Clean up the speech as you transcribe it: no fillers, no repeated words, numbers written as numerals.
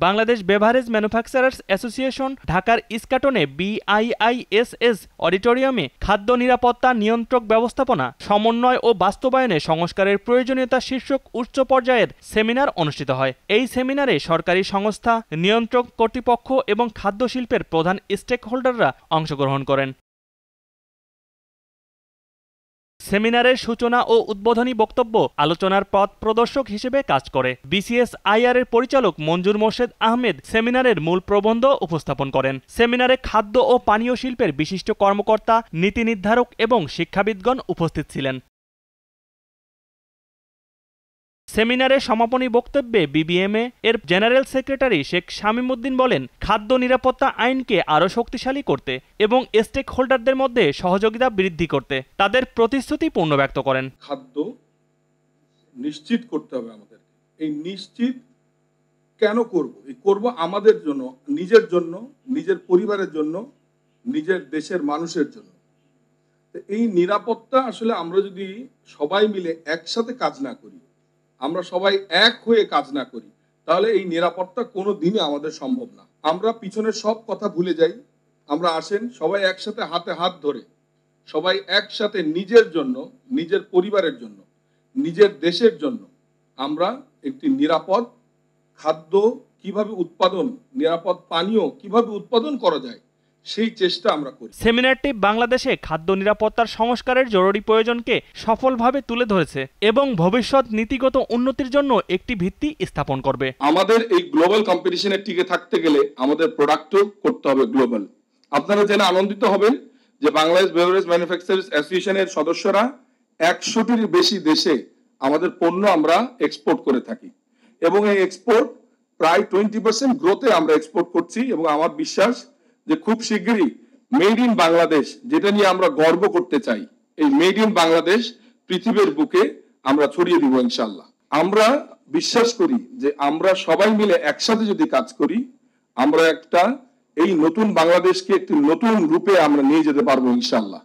Bangladesh beverage manufacturers association ঢাকার ইস্কাটনে BIISS অডিটোরিয়ামে খাদ্য নিরাপত্তা নিয়ন্ত্রক ব্যবস্থাপনা সমন্বয় ও বাস্তবায়নে সংস্কারের প্রয়োজনীয়তা শীর্ষক উচ্চ পর্যায়ের সেমিনার অনুষ্ঠিত হয়। এই সেমিনারে সরকারি সংস্থা, নিয়ন্ত্রক কর্তৃপক্ষ এবং খাদ্য শিল্পের প্রধান স্টেক হোল্ডাররা অংশগ্রহণ করেন। সেমিনারের সূচনা ও উদ্বোধনী বক্তব্য আলোচনার পথ প্রদর্শক হিসেবে কাজ করে। BCSIR এর পরিচালক মঞ্জুর মোর্শেদ আহমেদ সেমিনারের মূল প্রবন্ধ উপস্থাপন করেন। সেমিনারে খাদ্য ও পানীয় শিল্পের বিশিষ্ট কর্মকর্তা, নীতি নির্ধারক এবং শিক্ষাবিদগণ উপস্থিত ছিলেন। সেমিনারে সমাপনী বক্তব্যে BBMA এর জেনারেল সেক্রেটারি শেখ শামীম উদ্দিন বলেন, খাদ্য নিরাপত্তা আইনকে আরও শক্তিশালী করতে এবং স্টেক হোল্ডারদের মধ্যে সহযোগিতা বৃদ্ধি করতে তাদের প্রতিশ্রুতি পূর্ণ ব্যক্ত করেন। খাদ্য নিশ্চিত করতে হবে আমাদের। এই নিশ্চিত কেন করব? এই করব আমাদের জন্য, নিজের জন্য, নিজের পরিবারের জন্য, নিজের দেশের মানুষের জন্য। এই নিরাপত্তা আসলে আমরা যদি সবাই মিলে একসাথে কাজ না করি, আমরা সবাই এক হয়ে কাজ না করি, তাহলে এই নিরাপত্তা কোনো দিনই আমাদের সম্ভব না। আমরা পিছনের সব কথা ভুলে যাই। আমরা আসেন সবাই একসাথে হাতে হাত ধরে, সবাই একসাথে নিজের জন্য, নিজের পরিবারের জন্য, নিজের দেশের জন্য আমরা একটি নিরাপদ খাদ্য কিভাবে উৎপাদন, নিরাপদ পানীয় কিভাবে উৎপাদন করা যায় সেই চেষ্টা আমরা করি। সেমিনারটি বাংলাদেশে খাদ্য নিরাপত্তার সংস্কারের জরুরি প্রয়োজনকে সফলভাবে তুলে ধরেছে এবং ভবিষ্যৎ নীতিগত উন্নতির জন্য একটি ভিত্তি স্থাপন করবে। আমাদের এই গ্লোবাল কম্পিটিশনে টিকে থাকতে গেলে আমাদের প্রোডাক্টও করতে হবে গ্লোবাল। আপনারা জেনে আনন্দিত হবেন যে বাংলাদেশ বেভারেজ ম্যানুফ্যাকচারার্স অ্যাসোসিয়েশনের সদস্যরা 100টির বেশি দেশে আমাদের পণ্য আমরা এক্সপোর্ট করে থাকি এবং এই এক্সপোর্ট প্রায় 20% গ্রোথে আমরা এক্সপোর্ট করছি এবং আমার বিশ্বাস যে খুব শীঘ্রই মেড ইন বাংলাদেশ, যেটা নিয়ে আমরা গর্ব করতে চাই, এই মেড ইন বাংলাদেশ পৃথিবীর বুকে আমরা ছড়িয়ে দিব ইনশাআল্লাহ। আমরা বিশ্বাস করি যে আমরা সবাই মিলে একসাথে যদি কাজ করি, আমরা এই নতুন বাংলাদেশকে একটি নতুন রূপে আমরা নিয়ে যেতে পারবো ইনশাআল্লাহ।